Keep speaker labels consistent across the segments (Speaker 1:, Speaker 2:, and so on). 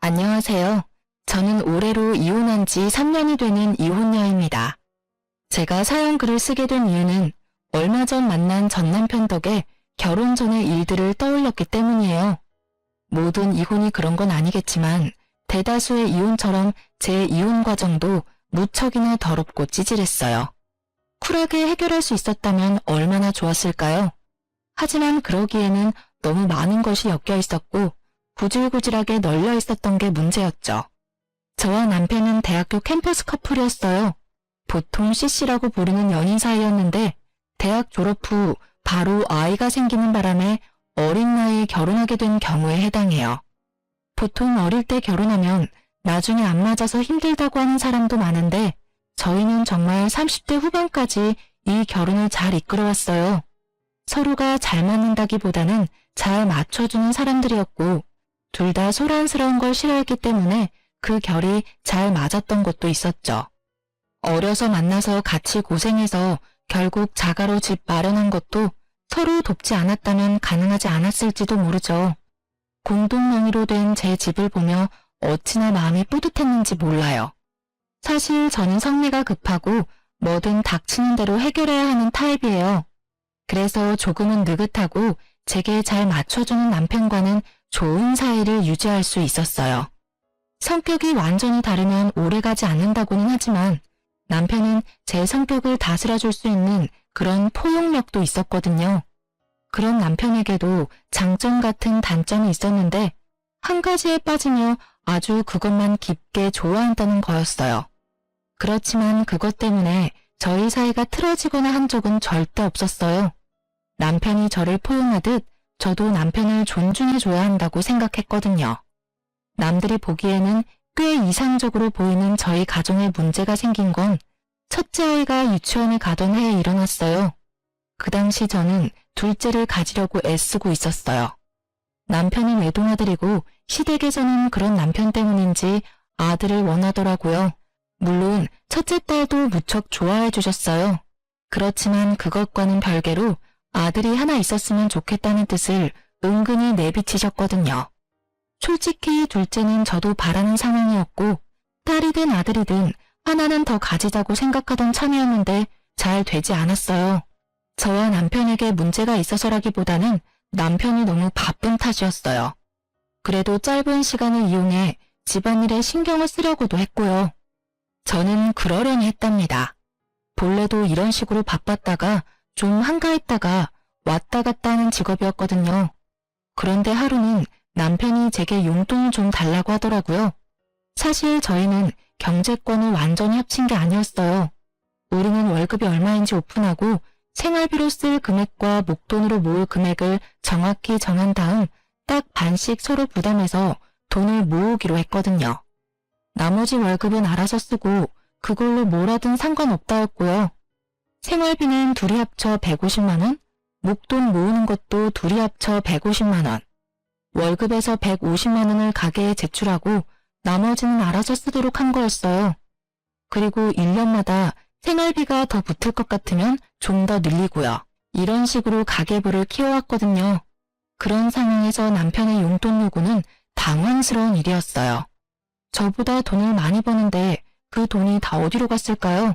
Speaker 1: 안녕하세요. 저는 올해로 이혼한 지 3년이 되는 이혼녀입니다. 제가 사연 글을 쓰게 된 이유는 얼마 전 만난 전 남편 덕에 결혼 전의 일들을 떠올렸기 때문이에요. 모든 이혼이 그런 건 아니겠지만 대다수의 이혼처럼 제 이혼 과정도 무척이나 더럽고 찌질했어요. 쿨하게 해결할 수 있었다면 얼마나 좋았을까요? 하지만 그러기에는 너무 많은 것이 엮여 있었고 구질구질하게 널려 있었던 게 문제였죠. 저와 남편은 대학교 캠퍼스 커플이었어요. 보통 CC라고 부르는 연인 사이였는데 대학 졸업 후 바로 아이가 생기는 바람에 어린 나이에 결혼하게 된 경우에 해당해요. 보통 어릴 때 결혼하면 나중에 안 맞아서 힘들다고 하는 사람도 많은데 저희는 정말 30대 후반까지 이 결혼을 잘 이끌어왔어요. 서로가 잘 맞는다기보다는 잘 맞춰주는 사람들이었고 둘 다 소란스러운 걸 싫어했기 때문에 그 결이 잘 맞았던 것도 있었죠. 어려서 만나서 같이 고생해서 결국 자가로 집 마련한 것도 서로 돕지 않았다면 가능하지 않았을지도 모르죠. 공동명의로 된 제 집을 보며 어찌나 마음이 뿌듯했는지 몰라요. 사실 저는 성미가 급하고 뭐든 닥치는 대로 해결해야 하는 타입이에요. 그래서 조금은 느긋하고 제게 잘 맞춰주는 남편과는 좋은 사이를 유지할 수 있었어요. 성격이 완전히 다르면 오래가지 않는다고는 하지만 남편은 제 성격을 다스려줄 수 있는 그런 포용력도 있었거든요. 그런 남편에게도 장점 같은 단점이 있었는데 한 가지에 빠지며 아주 그것만 깊게 좋아한다는 거였어요. 그렇지만 그것 때문에 저희 사이가 틀어지거나 한 적은 절대 없었어요. 남편이 저를 포용하듯 저도 남편을 존중해줘야 한다고 생각했거든요. 남들이 보기에는 꽤 이상적으로 보이는 저희 가정에 문제가 생긴 건 첫째 아이가 유치원에 가던 해에 일어났어요. 그 당시 저는 둘째를 가지려고 애쓰고 있었어요. 남편이 외동아들이고 시댁에서는 그런 남편 때문인지 아들을 원하더라고요. 물론 첫째 딸도 무척 좋아해 주셨어요. 그렇지만 그것과는 별개로 아들이 하나 있었으면 좋겠다는 뜻을 은근히 내비치셨거든요. 솔직히 둘째는 저도 바라는 상황이었고 딸이든 아들이든 하나는 더 가지자고 생각하던 참이었는데 잘 되지 않았어요. 저와 남편에게 문제가 있어서라기보다는 남편이 너무 바쁜 탓이었어요. 그래도 짧은 시간을 이용해 집안일에 신경을 쓰려고도 했고요. 저는 그러려니 했답니다. 본래도 이런 식으로 바빴다가 좀 한가했다가 왔다 갔다 하는 직업이었거든요. 그런데 하루는 남편이 제게 용돈을 좀 달라고 하더라고요. 사실 저희는 경제권을 완전히 합친 게 아니었어요. 우리는 월급이 얼마인지 오픈하고 생활비로 쓸 금액과 목돈으로 모을 금액을 정확히 정한 다음 딱 반씩 서로 부담해서 돈을 모으기로 했거든요. 나머지 월급은 알아서 쓰고 그걸로 뭘 하든 상관없다였고요. 생활비는 둘이 합쳐 150만 원, 목돈 모으는 것도 둘이 합쳐 150만 원, 월급에서 150만 원을 가게에 제출하고 나머지는 알아서 쓰도록 한 거였어요. 그리고 1년마다 생활비가 더 붙을 것 같으면 좀 더 늘리고요. 이런 식으로 가계부를 키워왔거든요. 그런 상황에서 남편의 용돈 요구는 당황스러운 일이었어요. 저보다 돈을 많이 버는데 그 돈이 다 어디로 갔을까요?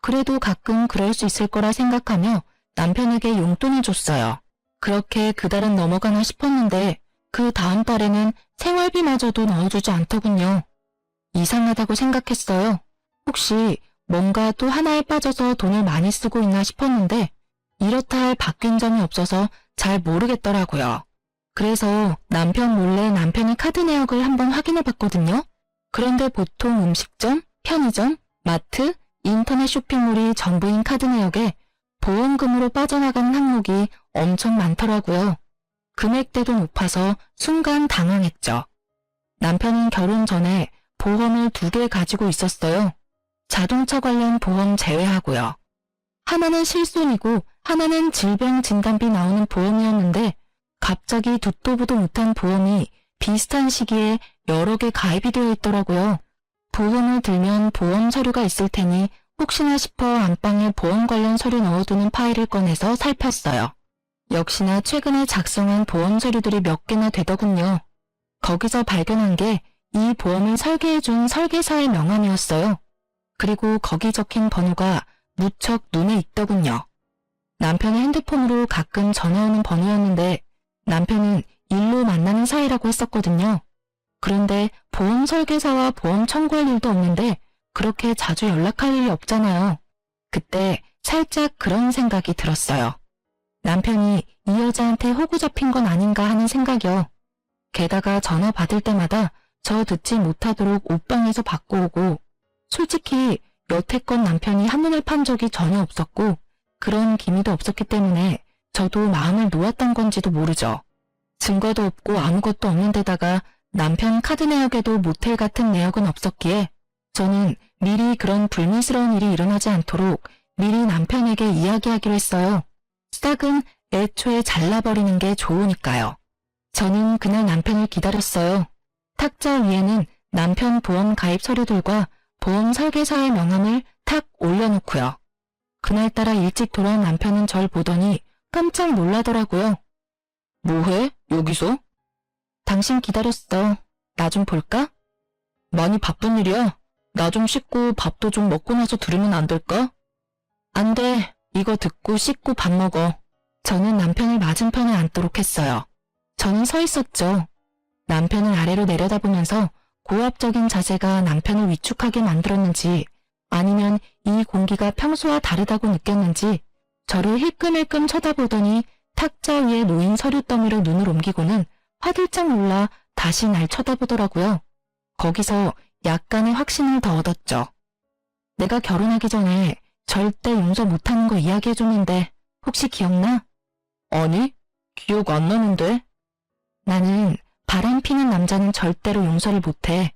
Speaker 1: 그래도 가끔 그럴 수 있을 거라 생각하며 남편에게 용돈을 줬어요. 그렇게 그달은 넘어가나 싶었는데 그 다음 달에는 생활비마저도 넣어주지 않더군요. 이상하다고 생각했어요. 혹시 뭔가 또 하나에 빠져서 돈을 많이 쓰고 있나 싶었는데 이렇다 할 바뀐 점이 없어서 잘 모르겠더라고요. 그래서 남편 몰래 남편의 카드 내역을 한번 확인해 봤거든요. 그런데 보통 음식점, 편의점, 마트, 인터넷 쇼핑몰이 전부인 카드 내역에 보험금으로 빠져나가는 항목이 엄청 많더라고요. 금액대도 높아서 순간 당황했죠. 남편은 결혼 전에 보험을 2개 가지고 있었어요. 자동차 관련 보험 제외하고요. 하나는 실손이고 하나는 질병진단비 나오는 보험이었는데 갑자기 듣도 보도 못한 보험이 비슷한 시기에 여러 개 가입이 되어 있더라고요. 보험을 들면 보험 서류가 있을 테니 혹시나 싶어 안방에 보험 관련 서류 넣어두는 파일을 꺼내서 살폈어요. 역시나 최근에 작성한 보험 서류들이 몇 개나 되더군요. 거기서 발견한 게 이 보험을 설계해준 설계사의 명함이었어요. 그리고 거기 적힌 번호가 무척 눈에 익더군요. 남편의 핸드폰으로 가끔 전화 오는 번호였는데 남편은 일로 만나는 사이라고 했었거든요. 그런데 보험 설계사와 보험 청구할 일도 없는데 그렇게 자주 연락할 일이 없잖아요. 그때 살짝 그런 생각이 들었어요. 남편이 이 여자한테 호구 잡힌 건 아닌가 하는 생각이요. 게다가 전화 받을 때마다 저 듣지 못하도록 옷방에서 받고 오고, 솔직히 여태껏 남편이 한눈을 판 적이 전혀 없었고 그런 기미도 없었기 때문에 저도 마음을 놓았던 건지도 모르죠. 증거도 없고 아무것도 없는 데다가 남편 카드 내역에도 모텔 같은 내역은 없었기에 저는 미리 그런 불미스러운 일이 일어나지 않도록 미리 남편에게 이야기하기로 했어요. 싹은 애초에 잘라버리는 게 좋으니까요. 저는 그날 남편을 기다렸어요. 탁자 위에는 남편 보험 가입 서류들과 보험 설계사의 명함을 탁 올려놓고요. 그날따라 일찍 돌아온 남편은 절 보더니 깜짝 놀라더라고요. 뭐해? 여기서? 당신 기다렸어. 나 좀 볼까? 많이 바쁜 일이야. 나 좀 씻고 밥도 좀 먹고 나서 들으면 안 될까? 안 돼. 이거 듣고 씻고 밥 먹어. 저는 남편을 맞은편에 앉도록 했어요. 저는 서 있었죠. 남편을 아래로 내려다보면서 고압적인 자세가 남편을 위축하게 만들었는지 아니면 이 공기가 평소와 다르다고 느꼈는지 저를 힐끔힐끔 쳐다보더니 탁자 위에 놓인 서류 더미로 눈을 옮기고는 화들짝 놀라 다시 날 쳐다보더라고요. 거기서 약간의 확신을 더 얻었죠. 내가 결혼하기 전에 절대 용서 못하는 거 이야기해줬는데 혹시 기억나? 아니, 기억 안 나는데. 나는 바람 피는 남자는 절대로 용서를 못해.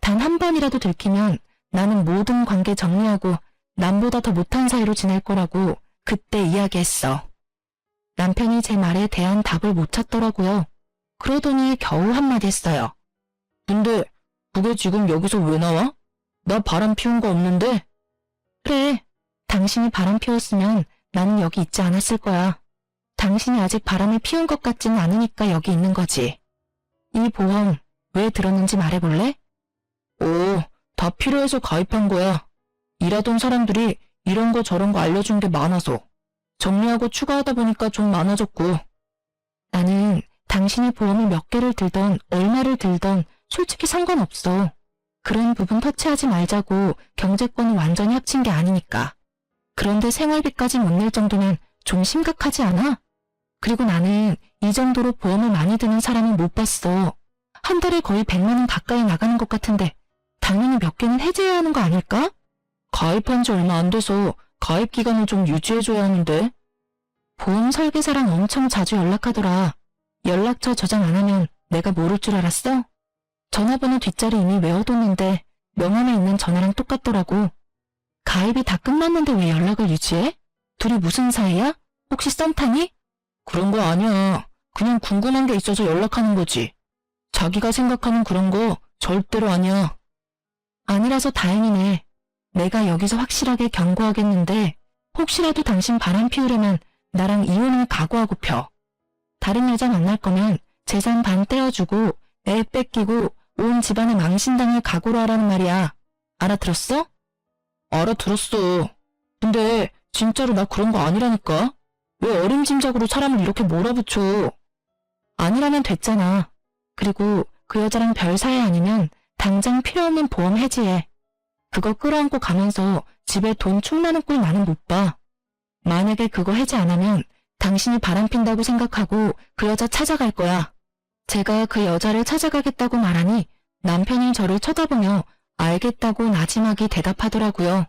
Speaker 1: 단 한 번이라도 들키면 나는 모든 관계 정리하고 남보다 더 못한 사이로 지낼 거라고 그때 이야기했어. 남편이 제 말에 대한 답을 못 찾더라고요. 그러더니 겨우 한마디 했어요. 근데 그게 지금 여기서 왜 나와? 나 바람 피운 거 없는데? 그래, 당신이 바람 피웠으면 나는 여기 있지 않았을 거야. 당신이 아직 바람을 피운 것 같지는 않으니까 여기 있는 거지. 이 보험 왜 들었는지 말해볼래? 오, 다 필요해서 가입한 거야. 일하던 사람들이 이런 거 저런 거 알려준 게 많아서. 정리하고 추가하다 보니까 좀 많아졌고. 나는 당신이 보험을 몇 개를 들던 얼마를 들던 솔직히 상관없어. 그런 부분 터치하지 말자고 경제권을 완전히 합친 게 아니니까. 그런데 생활비까지 못 낼 정도면 좀 심각하지 않아? 그리고 나는 이 정도로 보험을 많이 드는 사람은 못 봤어. 한 달에 거의 100만 원 가까이 나가는 것 같은데 당연히 몇 개는 해지해야 하는 거 아닐까? 가입한 지 얼마 안 돼서 가입 기간을 좀 유지해줘야 하는데. 보험 설계사랑 엄청 자주 연락하더라. 연락처 저장 안 하면 내가 모를 줄 알았어? 전화번호 뒷자리 이미 외워뒀는데 명함에 있는 전화랑 똑같더라고. 가입이 다 끝났는데 왜 연락을 유지해? 둘이 무슨 사이야? 혹시 썸 타니? 그런 거 아니야. 그냥 궁금한 게 있어서 연락하는 거지. 자기가 생각하는 그런 거 절대로 아니야. 아니라서 다행이네. 내가 여기서 확실하게 경고하겠는데 혹시라도 당신 바람 피우려면 나랑 이혼을 각오하고 펴. 다른 여자 만날 거면 재산 반 떼어주고 애 뺏기고 온 집안에 망신당할 각오로 하라는 말이야. 알아들었어? 알아들었어. 근데 진짜로 나 그런 거 아니라니까. 왜 어림짐작으로 사람을 이렇게 몰아붙여. 아니라면 됐잖아. 그리고 그 여자랑 별 사이 아니면 당장 필요 없는 보험 해지해. 그거 끌어안고 가면서 집에 돈 축나는 꼴 나는 못 봐. 만약에 그거 해지 안 하면 당신이 바람핀다고 생각하고 그 여자 찾아갈 거야. 제가 그 여자를 찾아가겠다고 말하니 남편이 저를 쳐다보며 알겠다고 나지막이 대답하더라고요.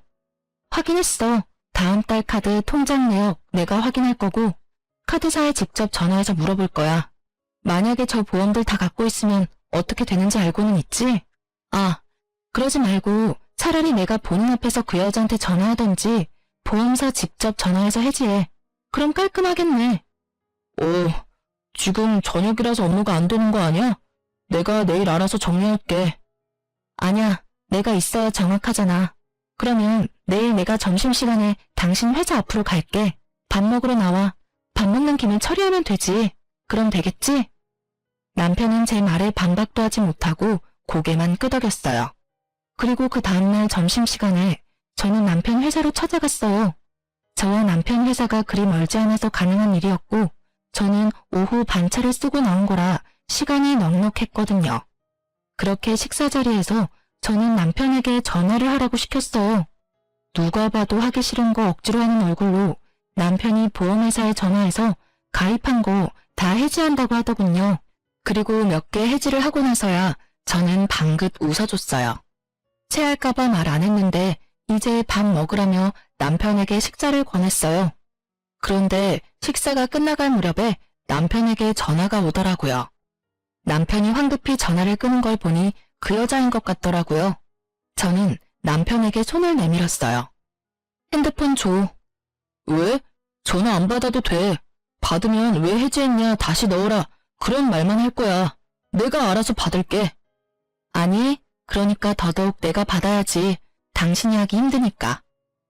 Speaker 1: 확인했어. 다음 달 카드 통장 내역 내가 확인할 거고 카드사에 직접 전화해서 물어볼 거야. 만약에 저 보험들 다 갖고 있으면 어떻게 되는지 알고는 있지? 아, 그러지 말고 차라리 내가 본인 앞에서 그 여자한테 전화하던지 보험사 직접 전화해서 해지해. 그럼 깔끔하겠네. 오, 지금 저녁이라서 업무가 안 되는 거 아니야? 내가 내일 알아서 정리할게. 아니야, 내가 있어야 정확하잖아. 그러면 내일 내가 점심시간에 당신 회사 앞으로 갈게. 밥 먹으러 나와. 밥 먹는 김에 처리하면 되지. 그럼 되겠지? 남편은 제 말에 반박도 하지 못하고 고개만 끄덕였어요. 그리고 그 다음날 점심시간에 저는 남편 회사로 찾아갔어요. 저와 남편 회사가 그리 멀지 않아서 가능한 일이었고 저는 오후 반차를 쓰고 나온 거라 시간이 넉넉했거든요. 그렇게 식사 자리에서 저는 남편에게 전화를 하라고 시켰어요. 누가 봐도 하기 싫은 거 억지로 하는 얼굴로 남편이 보험회사에 전화해서 가입한 거 다 해지한다고 하더군요. 그리고 몇 개 해지를 하고 나서야 저는 방긋 웃어줬어요. 체할까봐 말 안 했는데 이제 밥 먹으라며 남편에게 식사를 권했어요. 그런데 식사가 끝나갈 무렵에 남편에게 전화가 오더라고요. 남편이 황급히 전화를 끄는 걸 보니 그 여자인 것 같더라고요. 저는 남편에게 손을 내밀었어요. 핸드폰 줘. 왜? 전화 안 받아도 돼. 받으면 왜 해지했냐 다시 넣어라. 그런 말만 할 거야. 내가 알아서 받을게. 아니, 그러니까 더더욱 내가 받아야지. 당신이 하기 힘드니까.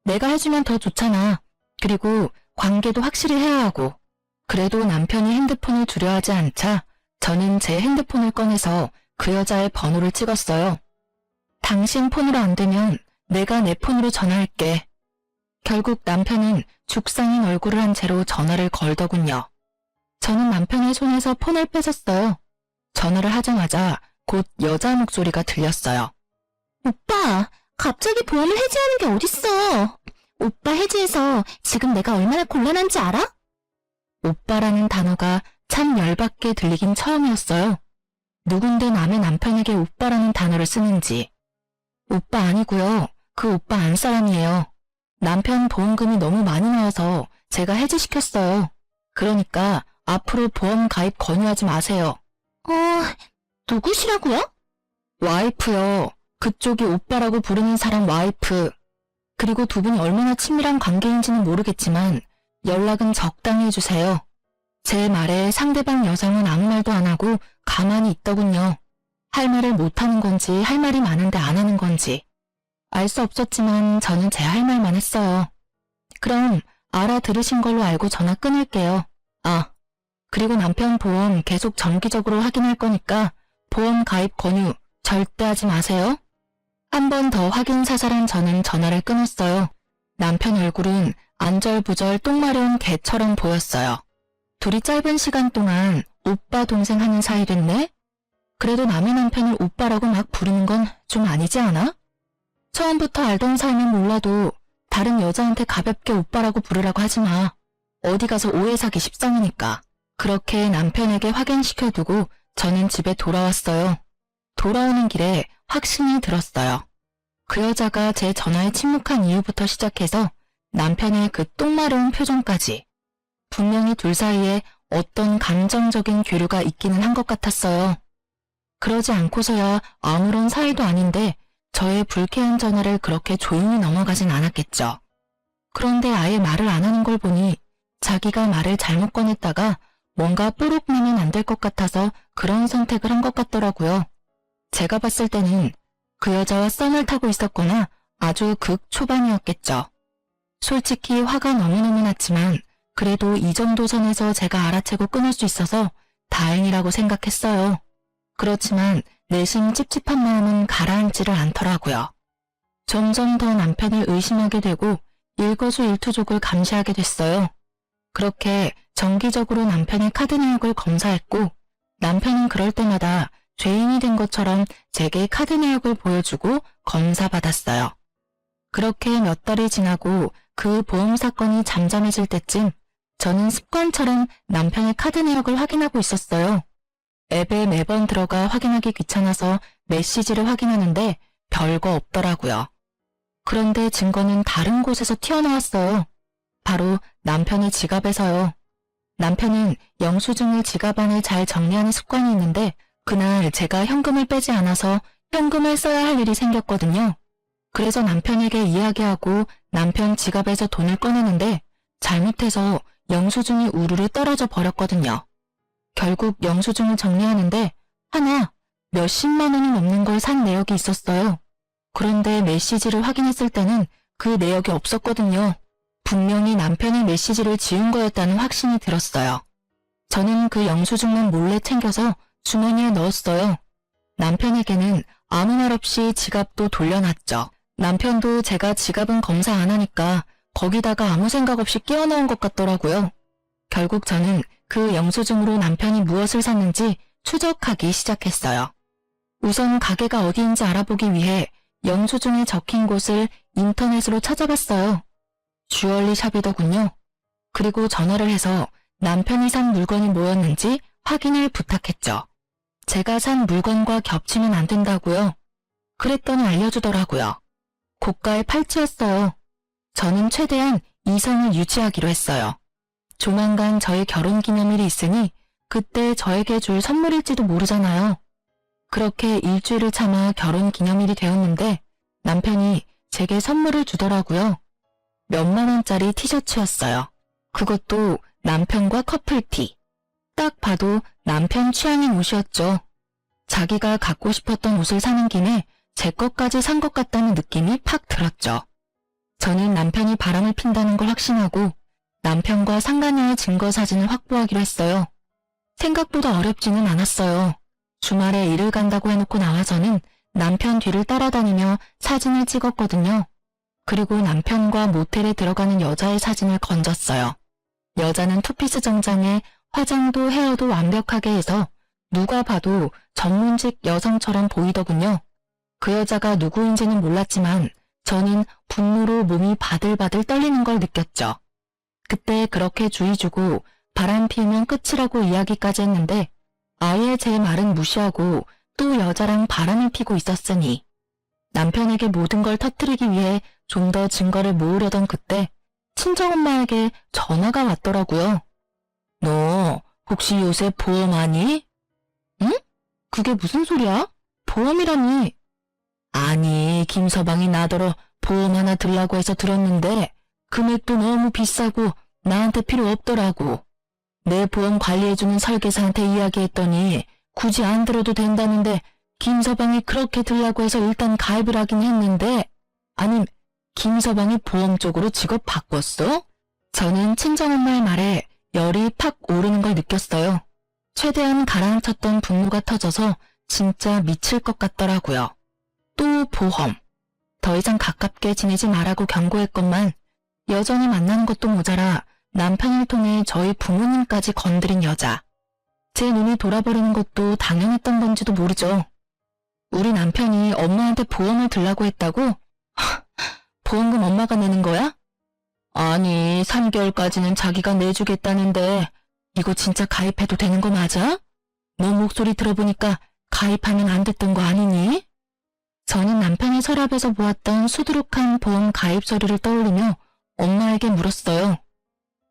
Speaker 1: 내가 해주면 더 좋잖아. 그리고 관계도 확실히 해야 하고. 그래도 남편이 핸드폰을 주려 하지 않자 저는 제 핸드폰을 꺼내서 그 여자의 번호를 찍었어요. 당신 폰으로 안 되면 내가 내 폰으로 전화할게. 결국 남편은 죽상인 얼굴을 한 채로 전화를 걸더군요. 저는 남편의 손에서 폰을 뺏었어요. 전화를 하자마자 곧 여자 목소리가 들렸어요. 오빠, 갑자기 보험을 해지하는 게 어딨어. 오빠 해지해서 지금 내가 얼마나 곤란한지 알아? 오빠라는 단어가 참 열받게 들리긴 처음이었어요. 누군데 남의 남편에게 오빠라는 단어를 쓰는지. 오빠 아니고요. 그 오빠 안 사람이에요. 남편 보험금이 너무 많이 나와서 제가 해지시켰어요. 그러니까 앞으로 보험 가입 권유하지 마세요. 누구시라고요? 와이프요. 그쪽이 오빠라고 부르는 사람 와이프. 그리고 두 분이 얼마나 친밀한 관계인지는 모르겠지만 연락은 적당히 해주세요. 제 말에 상대방 여성은 아무 말도 안 하고 가만히 있더군요. 할 말을 못하는 건지 할 말이 많은데 안 하는 건지. 알 수 없었지만 저는 제 할 말만 했어요. 그럼 알아들으신 걸로 알고 전화 끊을게요. 그리고 남편 보험 계속 정기적으로 확인할 거니까 보험 가입 권유 절대 하지 마세요. 한 번 더 확인 사살한 저는 전화를 끊었어요. 남편 얼굴은 안절부절 똥 마려운 개처럼 보였어요. 둘이 짧은 시간 동안 오빠 동생 하는 사이 됐네? 그래도 남의 남편을 오빠라고 막 부르는 건 좀 아니지 않아? 처음부터 알던 사이면 몰라도 다른 여자한테 가볍게 오빠라고 부르라고 하지 마. 어디 가서 오해 사기 십상이니까. 그렇게 남편에게 확인시켜두고 저는 집에 돌아왔어요. 돌아오는 길에 확신이 들었어요. 그 여자가 제 전화에 침묵한 이유부터 시작해서 남편의 그 똥마려운 표정까지. 분명히 둘 사이에 어떤 감정적인 교류가 있기는 한 것 같았어요. 그러지 않고서야 아무런 사이도 아닌데 저의 불쾌한 전화를 그렇게 조용히 넘어가진 않았겠죠. 그런데 아예 말을 안 하는 걸 보니 자기가 말을 잘못 꺼냈다가 뭔가 뽀록 내면 안 될 것 같아서 그런 선택을 한 것 같더라고요. 제가 봤을 때는 그 여자와 썸을 타고 있었거나 아주 극 초반이었겠죠. 솔직히 화가 너무너무 났지만 그래도 이 정도 선에서 제가 알아채고 끊을 수 있어서 다행이라고 생각했어요. 그렇지만 내심 찝찝한 마음은 가라앉지를 않더라고요. 점점 더 남편을 의심하게 되고 일거수일투족을 감시하게 됐어요. 그렇게 정기적으로 남편의 카드 내역을 검사했고 남편은 그럴 때마다 죄인이 된 것처럼 제게 카드 내역을 보여주고 검사받았어요. 그렇게 몇 달이 지나고 그 보험 사건이 잠잠해질 때쯤 저는 습관처럼 남편의 카드 내역을 확인하고 있었어요. 앱에 매번 들어가 확인하기 귀찮아서 메시지를 확인하는데 별거 없더라고요. 그런데 증거는 다른 곳에서 튀어나왔어요. 바로 남편의 지갑에서요. 남편은 영수증을 지갑 안에 잘 정리하는 습관이 있는데 그날 제가 현금을 빼지 않아서 현금을 써야 할 일이 생겼거든요. 그래서 남편에게 이야기하고 남편 지갑에서 돈을 꺼내는데 잘못해서 영수증이 우르르 떨어져 버렸거든요. 결국 영수증을 정리하는데 하나 몇십만 원이 넘는 걸 산 내역이 있었어요. 그런데 메시지를 확인했을 때는 그 내역이 없었거든요. 분명히 남편이 메시지를 지운 거였다는 확신이 들었어요. 저는 그 영수증만 몰래 챙겨서 주머니에 넣었어요. 남편에게는 아무 말 없이 지갑도 돌려놨죠. 남편도 제가 지갑은 검사 안 하니까 거기다가 아무 생각 없이 끼워 넣은 것 같더라고요. 결국 저는 그 영수증으로 남편이 무엇을 샀는지 추적하기 시작했어요. 우선 가게가 어디인지 알아보기 위해 영수증에 적힌 곳을 인터넷으로 찾아봤어요. 주얼리 샵이더군요. 그리고 전화를 해서 남편이 산 물건이 뭐였는지 확인을 부탁했죠. 제가 산 물건과 겹치면 안 된다고요. 그랬더니 알려주더라고요. 고가의 팔찌였어요. 저는 최대한 이성을 유지하기로 했어요. 조만간 저의 결혼기념일이 있으니 그때 저에게 줄 선물일지도 모르잖아요. 그렇게 일주일을 참아 결혼기념일이 되었는데 남편이 제게 선물을 주더라고요. 몇만 원짜리 티셔츠였어요. 그것도 남편과 커플티. 딱 봐도 남편 취향인 옷이었죠. 자기가 갖고 싶었던 옷을 사는 김에 제 것까지 산 것 같다는 느낌이 팍 들었죠. 저는 남편이 바람을 핀다는 걸 확신하고 남편과 상간녀의 증거 사진을 확보하기로 했어요. 생각보다 어렵지는 않았어요. 주말에 일을 간다고 해놓고 나와서는 남편 뒤를 따라다니며 사진을 찍었거든요. 그리고 남편과 모텔에 들어가는 여자의 사진을 건졌어요. 여자는 투피스 정장에 화장도 헤어도 완벽하게 해서 누가 봐도 전문직 여성처럼 보이더군요. 그 여자가 누구인지는 몰랐지만 저는 분노로 몸이 바들바들 떨리는 걸 느꼈죠. 그때 그렇게 주의 주고 바람 피우면 끝이라고 이야기까지 했는데 아예 제 말은 무시하고 또 여자랑 바람을 피고 있었으니 남편에게 모든 걸 터뜨리기 위해 좀 더 증거를 모으려던 그때 친정엄마에게 전화가 왔더라고요. 너 혹시 요새 보험하니? 응? 그게 무슨 소리야? 보험이라니. 아니, 김서방이 나더러 보험 하나 들라고 해서 들었는데 금액도 너무 비싸고 나한테 필요 없더라고. 내 보험 관리해주는 설계사한테 이야기했더니 굳이 안 들어도 된다는데 김서방이 그렇게 들라고 해서 일단 가입을 하긴 했는데 아님 김서방이 보험 쪽으로 직업 바꿨어? 저는 친정엄마의 말에 열이 팍 오르는 걸 느꼈어요. 최대한 가라앉혔던 분노가 터져서 진짜 미칠 것 같더라고요. 또 보험. 더 이상 가깝게 지내지 말라고 경고했건만 여전히 만나는 것도 모자라 남편을 통해 저희 부모님까지 건드린 여자. 제 눈이 돌아버리는 것도 당연했던 건지도 모르죠. 우리 남편이 엄마한테 보험을 들라고 했다고? 보험금 엄마가 내는 거야? 아니, 3개월까지는 자기가 내주겠다는데 이거 진짜 가입해도 되는 거 맞아? 너 목소리 들어보니까 가입하면 안 됐던 거 아니니? 저는 남편의 서랍에서 보았던 수두룩한 보험 가입 서류를 떠올리며 엄마에게 물었어요.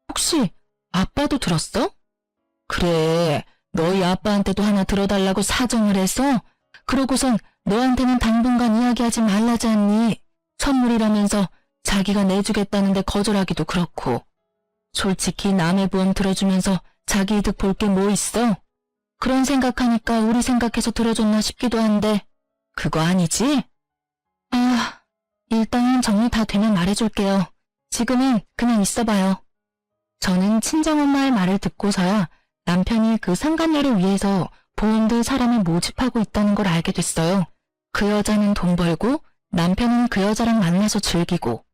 Speaker 1: 혹시 아빠도 들었어? 그래, 너희 아빠한테도 하나 들어달라고 사정을 해서 그러고선 너한테는 당분간 이야기하지 말라지 않니? 선물이라면서 자기가 내주겠다는데 거절하기도 그렇고. 솔직히 남의 보험 들어주면서 자기 이득 볼 게 뭐 있어? 그런 생각하니까 우리 생각해서 들어줬나 싶기도 한데 그거 아니지? 아, 일단 정리 다 되면 말해줄게요. 지금은 그냥 있어봐요. 저는 친정엄마의 말을 듣고서야 남편이 그 상간녀를 위해서 보험들 사람을 모집하고 있다는 걸 알게 됐어요. 그 여자는 돈 벌고 남편은 그 여자랑 만나서 즐기고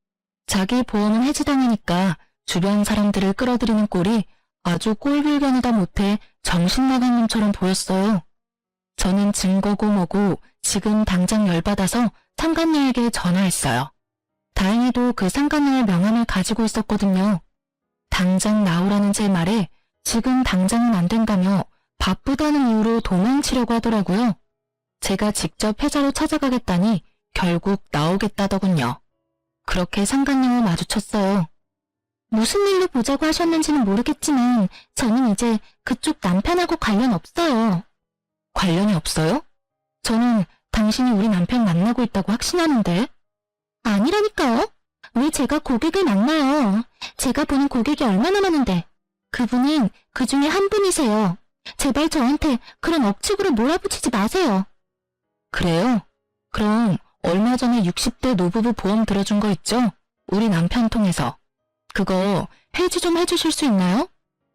Speaker 1: 자기 보험은 해지당하니까 주변 사람들을 끌어들이는 꼴이 아주 꼴불견이다 못해 정신나간 놈처럼 보였어요. 저는 증거고 뭐고 지금 당장 열받아서 상간녀에게 전화했어요. 다행히도 그 상간녀의 명함을 가지고 있었거든요. 당장 나오라는 제 말에 지금 당장은 안 된다며 바쁘다는 이유로 도망치려고 하더라고요. 제가 직접 회사로 찾아가겠다니 결국 나오겠다더군요. 그렇게 상간녀와 마주쳤어요. 무슨 일로 보자고 하셨는지는 모르겠지만 저는 이제 그쪽 남편하고 관련 없어요. 관련이 없어요? 저는 당신이 우리 남편 만나고 있다고 확신하는데. 아니라니까요. 왜 제가 고객을 만나요. 제가 보는 고객이 얼마나 많은데. 그분은 그 중에 한 분이세요. 제발 저한테 그런 억측으로 몰아붙이지 마세요. 그래요? 그럼 얼마 전에 60대 노부부 보험 들어준 거 있죠? 우리 남편 통해서. 그거 해지 좀 해주실 수 있나요?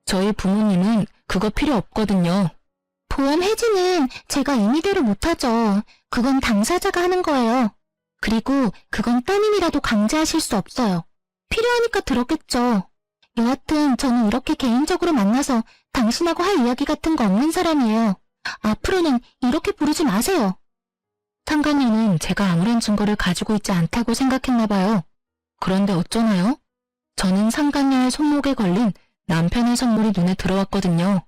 Speaker 1: 저희 부모님은 그거 필요 없거든요.
Speaker 2: 보험 해지는 제가 임의대로 못하죠. 그건 당사자가 하는 거예요. 그리고 그건 따님이라도 강제하실 수 없어요. 필요하니까 들었겠죠. 여하튼 저는 이렇게 개인적으로 만나서 당신하고 할 이야기 같은 거 없는 사람이에요. 앞으로는 이렇게 부르지 마세요.
Speaker 1: 상간녀는 제가 아무런 증거를 가지고 있지 않다고 생각했나 봐요. 그런데 어쩌나요? 저는 상간녀의 손목에 걸린 남편의 선물이 눈에 들어왔거든요.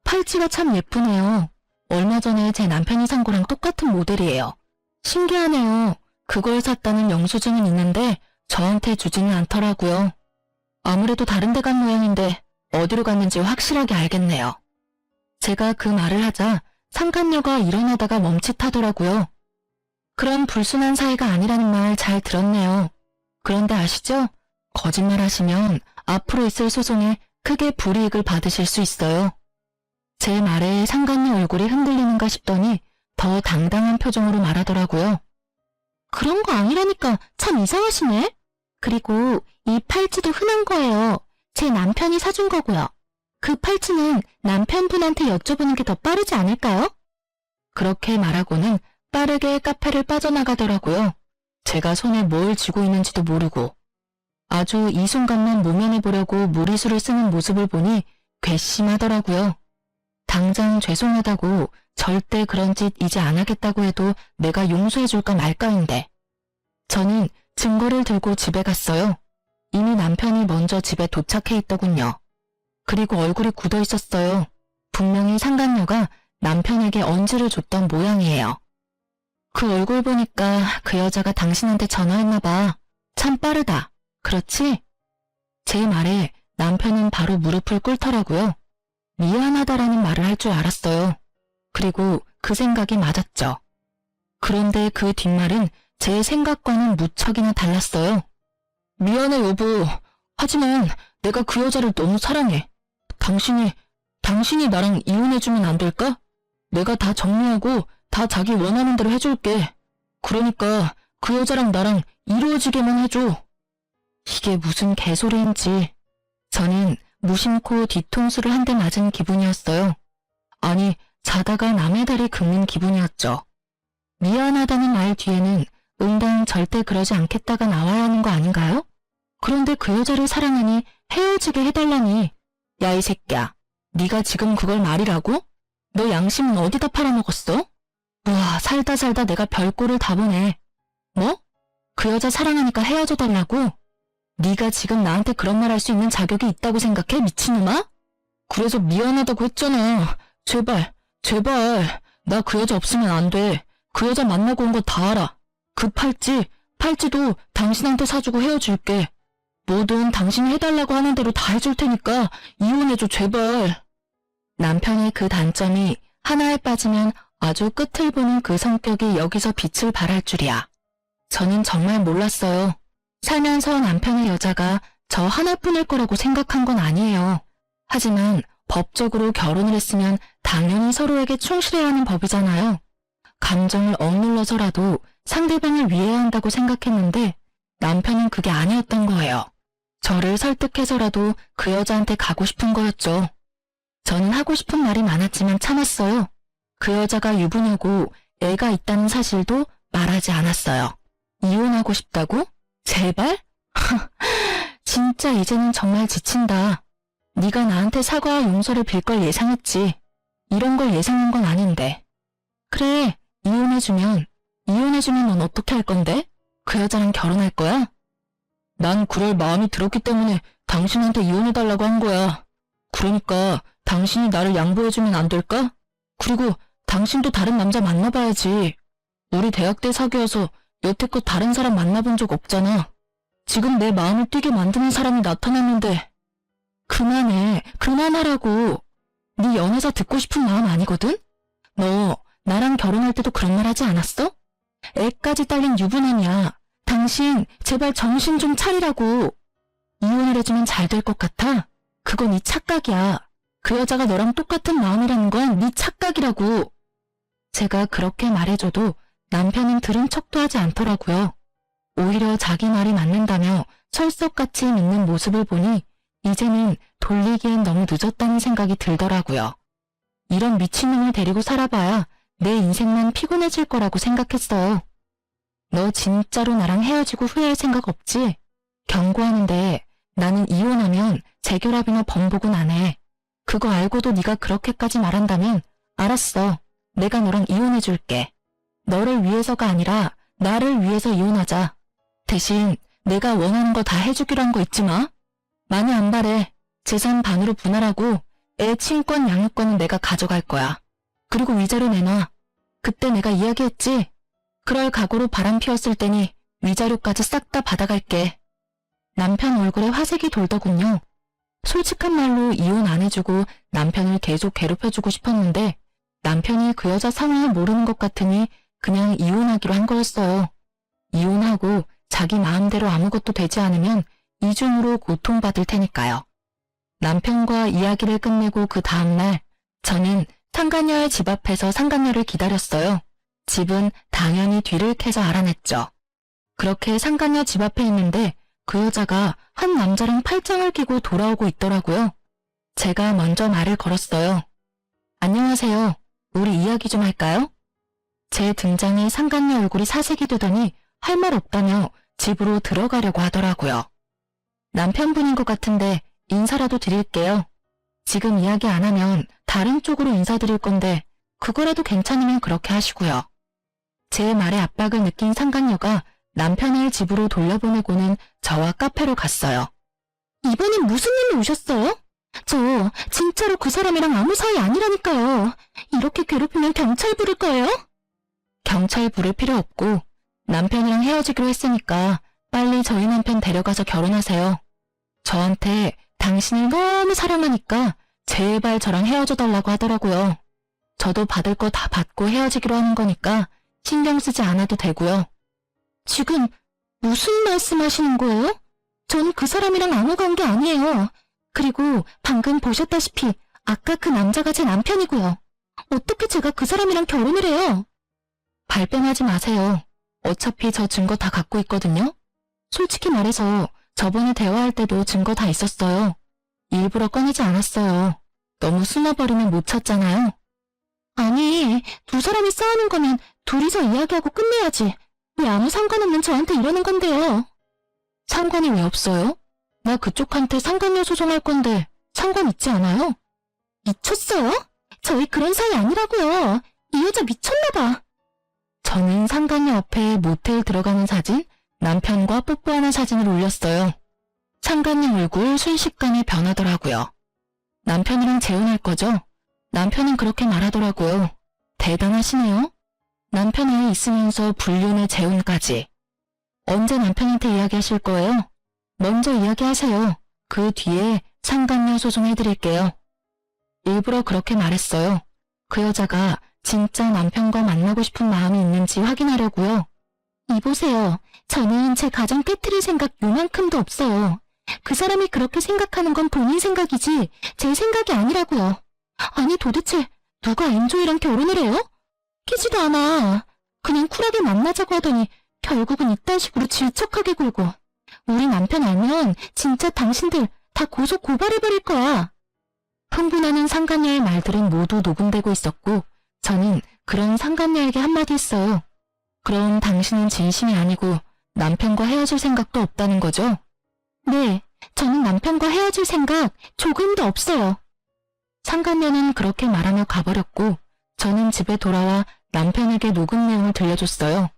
Speaker 1: 팔찌가 참 예쁘네요. 얼마 전에 제 남편이 산 거랑 똑같은 모델이에요. 신기하네요. 그걸 샀다는 영수증은 있는데 저한테 주지는 않더라고요. 아무래도 다른 데 간 모양인데 어디로 갔는지 확실하게 알겠네요. 제가 그 말을 하자 상간녀가 일어나다가 멈칫하더라고요. 그런 불순한 사이가 아니라는 말 잘 들었네요. 그런데 아시죠? 거짓말 하시면 앞으로 있을 소송에 크게 불이익을 받으실 수 있어요. 제 말에 상간녀 얼굴이 흔들리는가 싶더니 더 당당한 표정으로 말하더라고요.
Speaker 2: 그런 거 아니라니까 참 이상하시네. 그리고 이 팔찌도 흔한 거예요. 제 남편이 사준 거고요. 그 팔찌는 남편분한테 여쭤보는 게 더 빠르지 않을까요?
Speaker 1: 그렇게 말하고는 빠르게 카페를 빠져나가더라고요. 제가 손에 뭘 쥐고 있는지도 모르고. 아주 이 순간만 모면해보려고 무리수를 쓰는 모습을 보니 괘씸하더라고요. 당장 죄송하다고 절대 그런 짓 이제 안 하겠다고 해도 내가 용서해줄까 말까인데. 저는 증거를 들고 집에 갔어요. 이미 남편이 먼저 집에 도착해 있더군요. 그리고 얼굴이 굳어 있었어요. 분명히 상간녀가 남편에게 언지를 줬던 모양이에요. 그 얼굴 보니까 그 여자가 당신한테 전화했나 봐. 참 빠르다. 그렇지? 제 말에 남편은 바로 무릎을 꿇더라고요. 미안하다라는 말을 할 줄 알았어요. 그리고 그 생각이 맞았죠. 그런데 그 뒷말은 제 생각과는 무척이나 달랐어요. 미안해 여보. 하지만 내가 그 여자를 너무 사랑해. 당신이 나랑 이혼해주면 안 될까? 내가 다 정리하고 다 자기 원하는 대로 해줄게. 그러니까 그 여자랑 나랑 이루어지게만 해줘. 이게 무슨 개소리인지. 저는 무심코 뒤통수를 한 대 맞은 기분이었어요. 아니, 자다가 남의 다리 긁는 기분이었죠. 미안하다는 말 뒤에는 응당 절대 그러지 않겠다가 나와야 하는 거 아닌가요? 그런데 그 여자를 사랑하니 헤어지게 해달라니. 야, 이 새끼야. 네가 지금 그걸 말이라고? 너 양심은 어디다 팔아먹었어? 우와, 살다 내가 별꼴을 다 보네. 뭐? 그 여자 사랑하니까 헤어져달라고? 네가 지금 나한테 그런 말 할 수 있는 자격이 있다고 생각해, 미친놈아? 그래서 미안하다고 했잖아. 제발. 나 그 여자 없으면 안 돼. 그 여자 만나고 온 거 다 알아. 그 팔찌도 당신한테 사주고 헤어질게. 뭐든 당신이 해달라고 하는 대로 다 해줄 테니까 이혼해줘, 제발. 남편의 그 단점이 하나에 빠지면 아주 끝을 보는 그 성격이 여기서 빛을 발할 줄이야. 저는 정말 몰랐어요. 살면서 남편의 여자가 저 하나뿐일 거라고 생각한 건 아니에요. 하지만 법적으로 결혼을 했으면 당연히 서로에게 충실해야 하는 법이잖아요. 감정을 억눌러서라도 상대방을 위해야 한다고 생각했는데 남편은 그게 아니었던 거예요. 저를 설득해서라도 그 여자한테 가고 싶은 거였죠. 저는 하고 싶은 말이 많았지만 참았어요. 그 여자가 유부녀고 애가 있다는 사실도 말하지 않았어요. 이혼하고 싶다고? 제발? 진짜 이제는 정말 지친다. 네가 나한테 사과와 용서를 빌 걸 예상했지. 이런 걸 예상한 건 아닌데. 그래, 이혼해주면 넌 어떻게 할 건데? 그 여자랑 결혼할 거야? 난 그럴 마음이 들었기 때문에 당신한테 이혼해달라고 한 거야. 그러니까 당신이 나를 양보해주면 안 될까? 그리고 당신도 다른 남자 만나봐야지. 우리 대학 때 사귀어서 여태껏 다른 사람 만나본 적 없잖아. 지금 내 마음을 뛰게 만드는 사람이 나타났는데. 그만하라고. 네 연애자 듣고 싶은 마음 아니거든? 너 나랑 결혼할 때도 그런 말 하지 않았어? 애까지 딸린 유부남이야. 당신 제발 정신 좀 차리라고. 이혼을 해주면 잘 될 것 같아? 그건 네 착각이야. 그 여자가 너랑 똑같은 마음이라는 건 네 착각이라고. 제가 그렇게 말해줘도 남편은 들은 척도 하지 않더라고요. 오히려 자기 말이 맞는다며 철석같이 믿는 모습을 보니 이제는 돌리기엔 너무 늦었다는 생각이 들더라고요. 이런 미친놈을 데리고 살아봐야 내 인생만 피곤해질 거라고 생각했어요. 너 진짜로 나랑 헤어지고 후회할 생각 없지? 경고하는데 나는 이혼하면 재결합이나 번복은 안 해. 그거 알고도 네가 그렇게까지 말한다면 알았어. 내가 너랑 이혼해줄게. 너를 위해서가 아니라 나를 위해서 이혼하자. 대신 내가 원하는 거 다 해주기로 한 거 잊지 마. 많이 안 바래. 재산 반으로 분할하고 애 친권 양육권은 내가 가져갈 거야. 그리고 위자료 내놔. 그때 내가 이야기했지? 그럴 각오로 바람 피웠을 테니 위자료까지 싹 다 받아갈게. 남편 얼굴에 화색이 돌더군요. 솔직한 말로 이혼 안 해주고 남편을 계속 괴롭혀주고 싶었는데 남편이 그 여자 상황을 모르는 것 같으니 그냥 이혼하기로 한 거였어요. 이혼하고 자기 마음대로 아무것도 되지 않으면 이중으로 고통받을 테니까요. 남편과 이야기를 끝내고 그 다음날 저는 상간녀의 집 앞에서 상간녀를 기다렸어요. 집은 당연히 뒤를 캐서 알아냈죠. 그렇게 상간녀 집 앞에 있는데 그 여자가 한 남자랑 팔짱을 끼고 돌아오고 있더라고요. 제가 먼저 말을 걸었어요. 안녕하세요. 우리 이야기 좀 할까요? 제 등장에 상간녀 얼굴이 사색이 되더니 할 말 없다며 집으로 들어가려고 하더라고요. 남편분인 것 같은데 인사라도 드릴게요. 지금 이야기 안 하면 다른 쪽으로 인사드릴 건데 그거라도 괜찮으면 그렇게 하시고요. 제 말에 압박을 느낀 상간녀가 남편을 집으로 돌려보내고는 저와 카페로 갔어요.
Speaker 2: 이번엔 무슨 일로 오셨어요? 저 진짜로 그 사람이랑 아무 사이 아니라니까요. 이렇게 괴롭히면 경찰 부를 거예요?
Speaker 1: 경찰 부를 필요 없고 남편이랑 헤어지기로 했으니까 빨리 저희 남편 데려가서 결혼하세요. 저한테 당신을 너무 사랑하니까 제발 저랑 헤어져 달라고 하더라고요. 저도 받을 거 다 받고 헤어지기로 하는 거니까 신경 쓰지 않아도 되고요.
Speaker 2: 지금 무슨 말씀하시는 거예요? 전 그 사람이랑 아무 관계 아니에요. 그리고 방금 보셨다시피 아까 그 남자가 제 남편이고요. 어떻게 제가 그 사람이랑 결혼을 해요?
Speaker 1: 발뺌하지 마세요. 어차피 저 증거 다 갖고 있거든요. 솔직히 말해서 저번에 대화할 때도 증거 다 있었어요. 일부러 꺼내지 않았어요. 너무 숨어버리면 못 찾잖아요.
Speaker 2: 아니, 두 사람이 싸우는 거면 둘이서 이야기하고 끝내야지. 왜 아무 상관없는 저한테 이러는 건데요?
Speaker 1: 상관이 왜 없어요? 나 그쪽한테 상간녀 소송할 건데 상관 있지 않아요?
Speaker 2: 미쳤어요? 저희 그런 사이 아니라고요. 이 여자 미쳤나봐.
Speaker 1: 저는 상간녀 앞에 모텔 들어가는 사진, 남편과 뽀뽀하는 사진을 올렸어요. 상간녀 얼굴 순식간에 변하더라고요. 남편이랑 재혼할 거죠? 남편은 그렇게 말하더라고요. 대단하시네요. 남편 애 있으면서 불륜의 재혼까지. 언제 남편한테 이야기하실 거예요? 먼저 이야기하세요. 그 뒤에 상간녀 소송해드릴게요. 일부러 그렇게 말했어요. 그 여자가 진짜 남편과 만나고 싶은 마음이 있는지 확인하려고요.
Speaker 2: 이보세요. 저는 제 가정 깨트릴 생각 요만큼도 없어요. 그 사람이 그렇게 생각하는 건 본인 생각이지 제 생각이 아니라고요. 아니 도대체 누가 엔조이랑 결혼을 해요? 끼지도 않아. 그냥 쿨하게 만나자고 하더니 결국은 이딴 식으로 질척하게 굴고. 우리 남편 알면 진짜 당신들 다 고소 고발해버릴 거야.
Speaker 1: 흥분하는 상간녀의 말들은 모두 녹음되고 있었고 저는 그런 상간녀에게 한마디 했어요. 그럼 당신은 진심이 아니고 남편과 헤어질 생각도 없다는 거죠?
Speaker 2: 네, 저는 남편과 헤어질 생각 조금도 없어요.
Speaker 1: 상간녀는 그렇게 말하며 가버렸고 저는 집에 돌아와 남편에게 녹음 내용을 들려줬어요.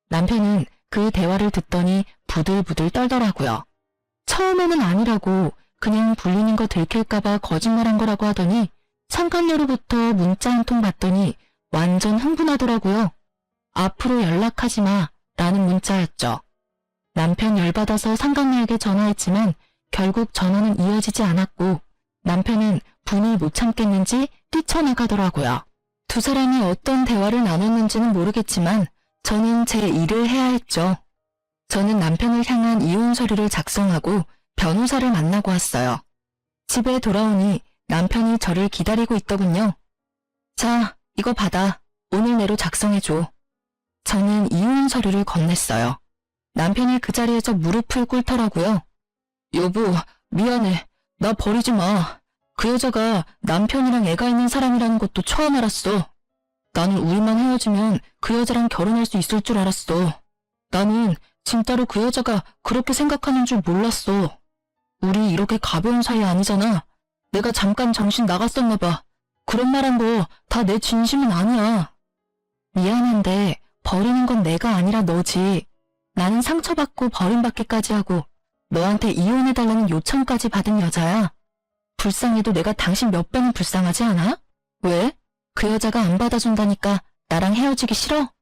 Speaker 1: 남편은 그 대화를 듣더니 부들부들 떨더라고요. 처음에는 아니라고 그냥 불륜인 거 들킬까봐 거짓말한 거라고 하더니 상간녀로부터 문자 한 통 받더니 완전 흥분하더라고요. 앞으로 연락하지 마 라는 문자였죠. 남편 열받아서 상간녀에게 전화했지만 결국 전화는 이어지지 않았고 남편은 분이 못 참겠는지 뛰쳐나가더라고요. 두 사람이 어떤 대화를 나눴는지는 모르겠지만 저는 제 일을 해야 했죠. 저는 남편을 향한 이혼 서류를 작성하고 변호사를 만나고 왔어요. 집에 돌아오니 남편이 저를 기다리고 있더군요. 자, 이거 받아. 오늘 내로 작성해줘. 저는 이혼 서류를 건넸어요. 남편이 그 자리에서 무릎을 꿇더라고요. 여보, 미안해. 나 버리지 마. 그 여자가 남편이랑 애가 있는 사람이라는 것도 처음 알았어. 나는 우리만 헤어지면 그 여자랑 결혼할 수 있을 줄 알았어. 나는 진짜로 그 여자가 그렇게 생각하는 줄 몰랐어. 우리 이렇게 가벼운 사이 아니잖아. 내가 잠깐 정신 나갔었나 봐. 그런 말 한 거 다 내 진심은 아니야. 미안한데 버리는 건 내가 아니라 너지. 나는 상처받고 버림받기까지 하고 너한테 이혼해달라는 요청까지 받은 여자야. 불쌍해도 내가 당신 몇 배는 불쌍하지 않아? 왜? 그 여자가 안 받아준다니까 나랑 헤어지기 싫어?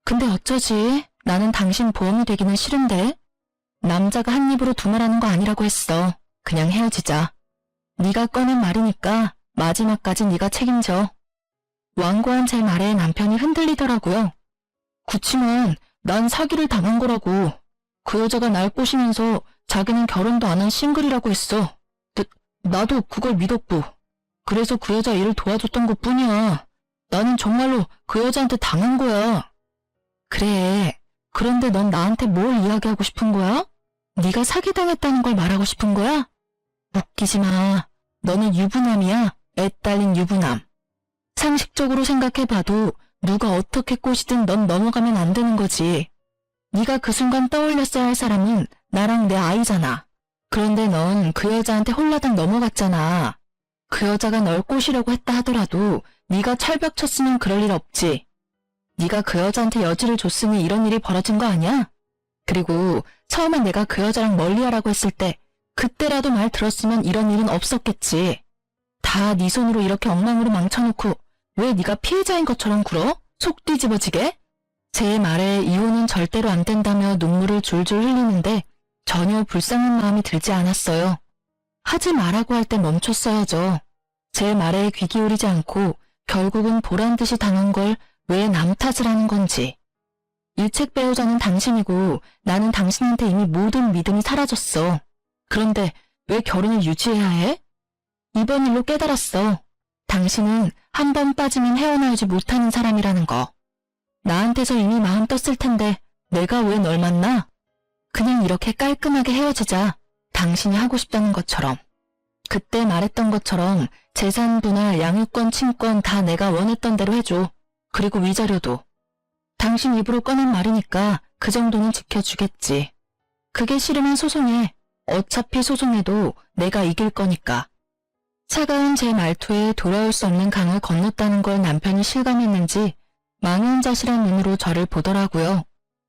Speaker 1: 근데 어쩌지? 나는 당신 보험이 되기는 싫은데. 남자가 한 입으로 두말하는 거 아니라고 했어. 그냥 헤어지자. 네가 꺼낸 말이니까 마지막까지 네가 책임져. 완고한 제 말에 남편이 흔들리더라고요. 그치만 난 사기를 당한 거라고. 그 여자가 날 꼬시면서 자기는 결혼도 안 한 싱글이라고 했어. 나도 그걸 믿었고. 그래서 그 여자 일을 도와줬던 것뿐이야. 나는 정말로 그 여자한테 당한 거야. 그래. 그런데 넌 나한테 뭘 이야기하고 싶은 거야? 네가 사기당했다는 걸 말하고 싶은 거야? 웃기지 마. 너는 유부남이야. 애 딸린 유부남. 상식적으로 생각해봐도 누가 어떻게 꼬시든 넌 넘어가면 안 되는 거지. 네가 그 순간 떠올렸어야 할 사람은 나랑 내 아이잖아. 그런데 넌 그 여자한테 홀라당 넘어갔잖아. 그 여자가 널 꼬시려고 했다 하더라도 네가 철벽 쳤으면 그럴 일 없지. 네가 그 여자한테 여지를 줬으니 이런 일이 벌어진 거 아니야? 그리고 처음에 내가 그 여자랑 멀리하라고 했을 때 그때라도 말 들었으면 이런 일은 없었겠지. 다 네 손으로 이렇게 엉망으로 망쳐놓고 왜 네가 피해자인 것처럼 굴어? 속 뒤집어지게? 제 말에 이혼은 절대로 안 된다며 눈물을 줄줄 흘리는데 전혀 불쌍한 마음이 들지 않았어요. 하지 말라고 할 때 멈췄어야죠. 제 말에 귀 기울이지 않고 결국은 보란듯이 당한 걸 왜 남 탓을 하는 건지. 일책 배우자는 당신이고 나는 당신한테 이미 모든 믿음이 사라졌어. 그런데 왜 결혼을 유지해야 해? 이번 일로 깨달았어. 당신은 한 번 빠지면 헤어나오지 못하는 사람이라는 거. 나한테서 이미 마음 떴을 텐데 내가 왜 널 만나? 그냥 이렇게 깔끔하게 헤어지자. 당신이 하고 싶다는 것처럼. 그때 말했던 것처럼 재산 분할, 양육권, 친권 다 내가 원했던 대로 해줘. 그리고 위자료도. 당신 입으로 꺼낸 말이니까 그 정도는 지켜주겠지. 그게 싫으면 소송해. 어차피 소송해도 내가 이길 거니까. 차가운 제 말투에 돌아올 수 없는 강을 건넜다는 걸 남편이 실감했는지 망연자실한 눈으로 저를 보더라고요.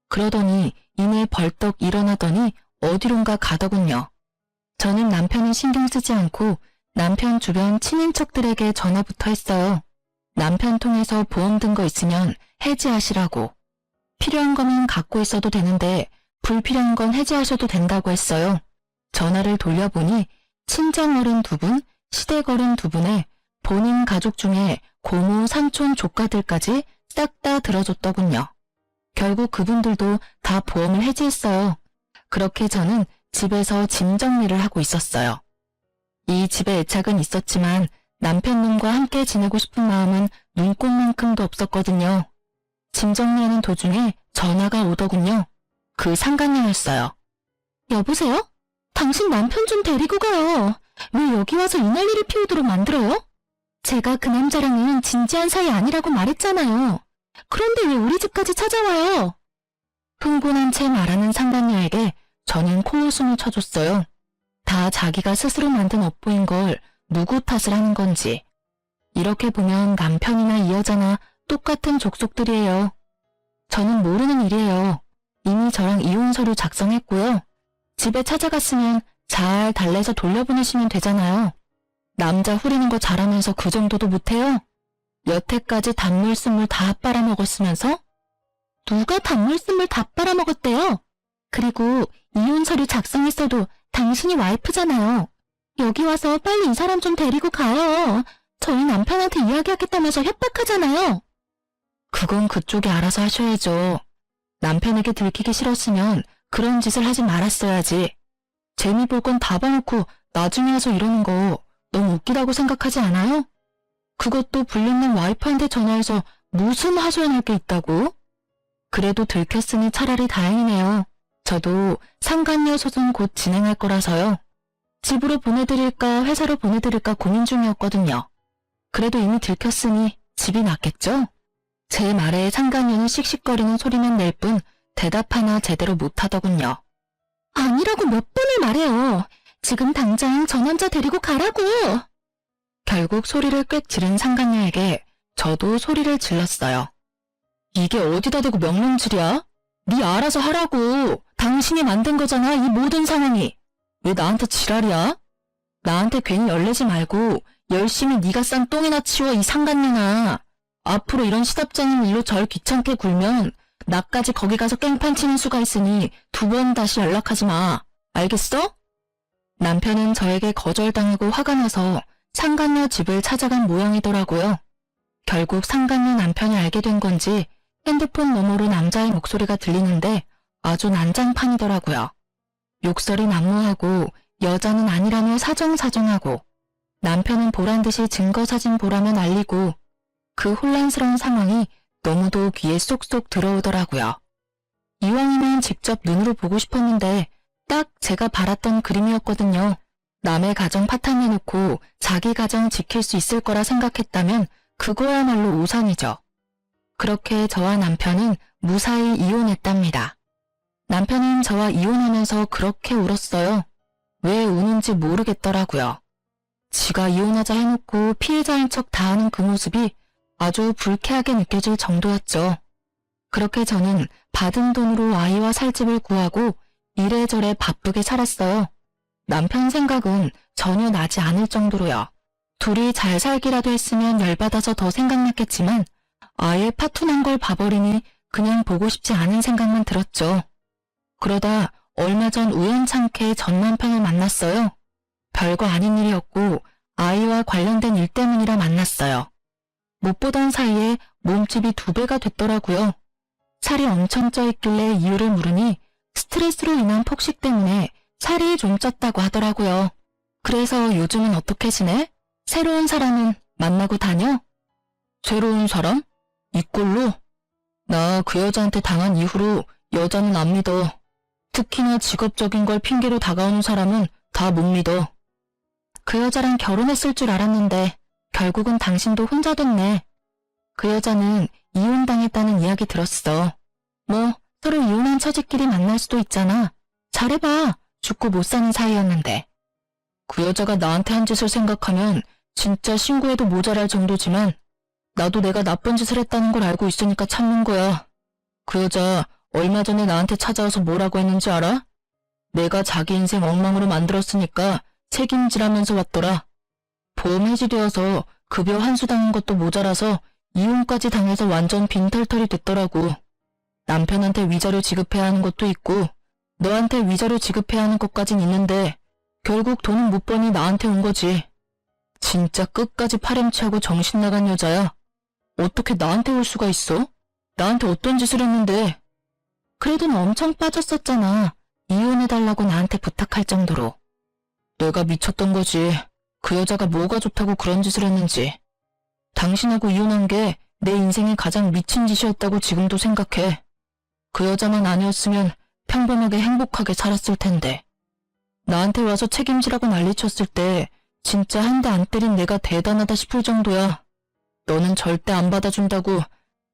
Speaker 1: 그러더니 이내 벌떡 일어나더니 어디론가 가더군요. 저는 남편을 신경 쓰지 않고 남편 주변 친인척들에게 전화부터 했어요. 남편 통해서 보험 든 거 있으면 해지하시라고. 필요한 거면 갖고 있어도 되는데 불필요한 건 해지하셔도 된다고 했어요. 전화를 돌려보니 친정어른 2분, 시댁어른 2분에 본인 가족 중에 고모, 삼촌, 조카들까지 싹 다 들어줬더군요. 결국 그분들도 다 보험을 해지했어요. 그렇게 저는 집에서 짐 정리를 하고 있었어요. 이 집에 애착은 있었지만 남편님과 함께 지내고 싶은 마음은 눈꽃만큼도 없었거든요. 짐 정리하는 도중에 전화가 오더군요. 그 상간녀였어요. 여보세요? 당신 남편 좀 데리고 가요. 왜 여기 와서 이 난리를 피우도록 만들어요? 제가 그 남자랑은 진지한 사이 아니라고 말했잖아요. 그런데 왜 우리 집까지 찾아와요? 흥분한 채 말하는 상간녀에게 저는 콧웃음을 쳐줬어요. 다 자기가 스스로 만든 업보인 걸 누구 탓을 하는 건지. 이렇게 보면 남편이나 이 여자나 똑같은 족속들이에요. 저는 모르는 일이에요. 이미 저랑 이혼 서류 작성했고요. 집에 찾아갔으면 잘 달래서 돌려보내시면 되잖아요. 남자 후리는 거 잘하면서 그 정도도 못해요? 여태까지 단물순물 다 빨아먹었으면서? 누가 단물순물 다 빨아먹었대요? 그리고 이혼 서류 작성했어도 당신이 와이프잖아요. 여기 와서 빨리 이 사람 좀 데리고 가요. 저희 남편한테 이야기하겠다면서 협박하잖아요. 그건 그쪽이 알아서 하셔야죠. 남편에게 들키기 싫었으면 그런 짓을 하지 말았어야지. 재미 볼 건 다 봐놓고 나중에 와서 이러는 거 너무 웃기다고 생각하지 않아요? 그것도 불륜남 와이프한테 전화해서 무슨 하소연할 게 있다고? 그래도 들켰으니 차라리 다행이네요. 저도 상간녀 소송 곧 진행할 거라서요. 집으로 보내드릴까 회사로 보내드릴까 고민 중이었거든요. 그래도 이미 들켰으니 집이 낫겠죠? 제 말에 상간녀는 씩씩거리는 소리만 낼 뿐 대답 하나 제대로 못하더군요.
Speaker 2: 아니라고 몇 번을 말해요. 지금 당장 저 남자 데리고 가라고.
Speaker 1: 결국 소리를 꽥 지른 상간녀에게 저도 소리를 질렀어요. 이게 어디다 대고 명령질이야? 네 알아서 하라고. 당신이 만든 거잖아, 이 모든 상황이. 왜 나한테 지랄이야? 나한테 괜히 열내지 말고 열심히 네가 싼 똥이나 치워, 이 상간녀나. 앞으로 이런 시답잖은 일로 절 귀찮게 굴면 나까지 거기 가서 깽판 치는 수가 있으니 2번 다시 연락하지 마. 알겠어? 남편은 저에게 거절당하고 화가 나서 상간녀 집을 찾아간 모양이더라고요. 결국 상간녀 남편이 알게 된 건지 핸드폰 너머로 남자의 목소리가 들리는데 아주 난장판이더라고요. 욕설이 난무하고 여자는 아니라며 사정사정하고 남편은 보란듯이 증거사진 보라며 날리고 그 혼란스러운 상황이 너무도 귀에 쏙쏙 들어오더라고요. 이왕이면 직접 눈으로 보고 싶었는데 딱 제가 바랐던 그림이었거든요. 남의 가정 파탄내놓고 자기 가정 지킬 수 있을 거라 생각했다면 그거야말로 오산이죠. 그렇게 저와 남편은 무사히 이혼했답니다. 남편은 저와 이혼하면서 그렇게 울었어요. 왜 우는지 모르겠더라고요. 지가 이혼하자 해놓고 피해자인 척 다하는 그 모습이 아주 불쾌하게 느껴질 정도였죠. 그렇게 저는 받은 돈으로 아이와 살 집을 구하고 이래저래 바쁘게 살았어요. 남편 생각은 전혀 나지 않을 정도로요. 둘이 잘 살기라도 했으면 열받아서 더 생각났겠지만 아예 파투난 걸 봐버리니 그냥 보고 싶지 않은 생각만 들었죠. 그러다 얼마 전 우연찮게 전 남편을 만났어요. 별거 아닌 일이었고 아이와 관련된 일 때문이라 만났어요. 못 보던 사이에 몸집이 2배가 됐더라고요. 살이 엄청 쪄있길래 이유를 물으니 스트레스로 인한 폭식 때문에 살이 좀 쪘다고 하더라고요. 그래서 요즘은 어떻게 지내? 새로운 사람은 만나고 다녀? 새로운 사람? 이 꼴로? 나 그 여자한테 당한 이후로 여자는 안 믿어. 특히나 직업적인 걸 핑계로 다가오는 사람은 다 못 믿어. 그 여자랑 결혼했을 줄 알았는데 결국은 당신도 혼자 됐네. 그 여자는 이혼당했다는 이야기 들었어. 뭐 서로 이혼한 처지끼리 만날 수도 있잖아. 잘해봐. 죽고 못 사는 사이였는데. 그 여자가 나한테 한 짓을 생각하면 진짜 신고해도 모자랄 정도지만 나도 내가 나쁜 짓을 했다는 걸 알고 있으니까 참는 거야. 그 여자 얼마 전에 나한테 찾아와서 뭐라고 했는지 알아? 내가 자기 인생 엉망으로 만들었으니까 책임지라면서 왔더라. 보험 해지되어서 급여 환수 당한 것도 모자라서 이혼까지 당해서 완전 빈털털이 됐더라고. 남편한테 위자료 지급해야 하는 것도 있고 너한테 위자료 지급해야 하는 것까진 있는데 결국 돈은 못 버니 나한테 온 거지. 진짜 끝까지 파렴치하고 정신 나간 여자야. 어떻게 나한테 올 수가 있어? 나한테 어떤 짓을 했는데. 그래도 너 엄청 빠졌었잖아. 이혼해달라고 나한테 부탁할 정도로. 내가 미쳤던 거지. 그 여자가 뭐가 좋다고 그런 짓을 했는지. 당신하고 이혼한 게 내 인생에 가장 미친 짓이었다고 지금도 생각해. 그 여자만 아니었으면 평범하게 행복하게 살았을 텐데. 나한테 와서 책임지라고 난리쳤을 때 진짜 한 대 안 때린 내가 대단하다 싶을 정도야. 너는 절대 안 받아준다고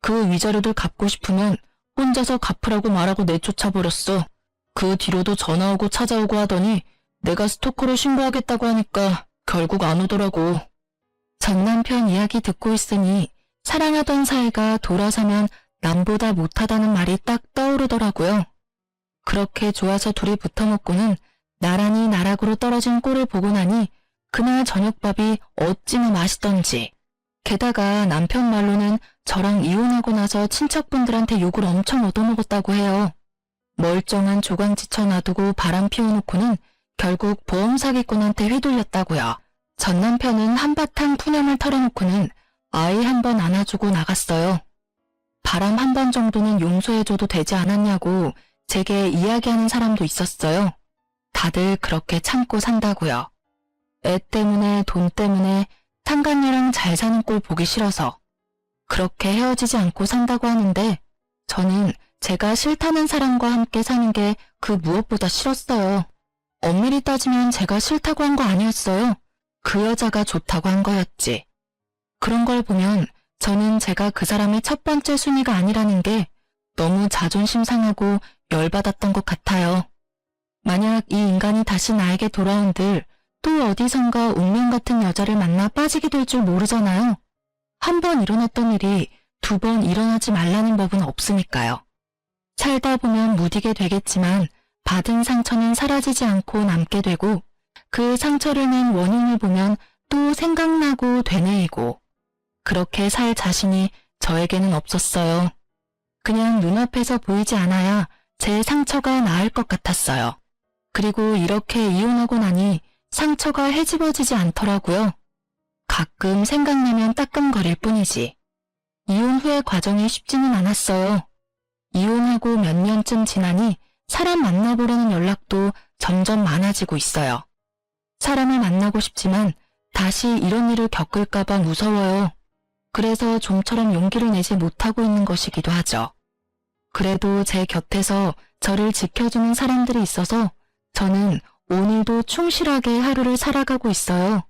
Speaker 1: 그 위자료들 갚고 싶으면 혼자서 갚으라고 말하고 내쫓아버렸어. 그 뒤로도 전화 오고 찾아오고 하더니 내가 스토커로 신고하겠다고 하니까 결국 안 오더라고. 전 남편 이야기 듣고 있으니 사랑하던 사이가 돌아서면 남보다 못하다는 말이 딱 떠오르더라고요. 그렇게 좋아서 둘이 붙어먹고는 나란히 나락으로 떨어진 꼴을 보고 나니 그날 저녁밥이 어찌나 맛있던지. 게다가 남편 말로는 저랑 이혼하고 나서 친척분들한테 욕을 엄청 얻어먹었다고 해요. 멀쩡한 조강지쳐 놔두고 바람 피워놓고는 결국 보험 사기꾼한테 휘둘렸다고요. 전 남편은 한바탕 푸념을 털어놓고는 아이 한 번 안아주고 나갔어요. 바람 한 번 정도는 용서해줘도 되지 않았냐고 제게 이야기하는 사람도 있었어요. 다들 그렇게 참고 산다고요. 애 때문에 돈 때문에 상간녀랑 잘 사는 꼴 보기 싫어서 그렇게 헤어지지 않고 산다고 하는데 저는 제가 싫다는 사람과 함께 사는 게 그 무엇보다 싫었어요. 엄밀히 따지면 제가 싫다고 한 거 아니었어요. 그 여자가 좋다고 한 거였지. 그런 걸 보면 저는 제가 그 사람의 첫 번째 순위가 아니라는 게 너무 자존심 상하고 열받았던 것 같아요. 만약 이 인간이 다시 나에게 돌아온들 또 어디선가 운명 같은 여자를 만나 빠지게 될 줄 모르잖아요. 한 번 일어났던 일이 두 번 일어나지 말라는 법은 없으니까요. 살다 보면 무디게 되겠지만 받은 상처는 사라지지 않고 남게 되고 그 상처를 낸 원인을 보면 또 생각나고 되뇌이고 그렇게 살 자신이 저에게는 없었어요. 그냥 눈앞에서 보이지 않아야 제 상처가 나을 것 같았어요. 그리고 이렇게 이혼하고 나니 상처가 헤집어지지 않더라고요. 가끔 생각나면 따끔거릴 뿐이지. 이혼 후의 과정이 쉽지는 않았어요. 이혼하고 몇 년쯤 지나니 사람 만나보려는 연락도 점점 많아지고 있어요. 사람을 만나고 싶지만 다시 이런 일을 겪을까봐 무서워요. 그래서 좀처럼 용기를 내지 못하고 있는 것이기도 하죠. 그래도 제 곁에서 저를 지켜주는 사람들이 있어서 저는 오늘도 충실하게 하루를 살아가고 있어요.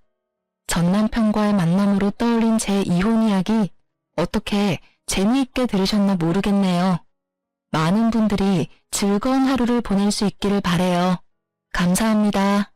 Speaker 1: 전 남편과의 만남으로 떠올린 제 이혼 이야기 어떻게 재미있게 들으셨나 모르겠네요. 많은 분들이 즐거운 하루를 보낼 수 있기를 바라요. 감사합니다.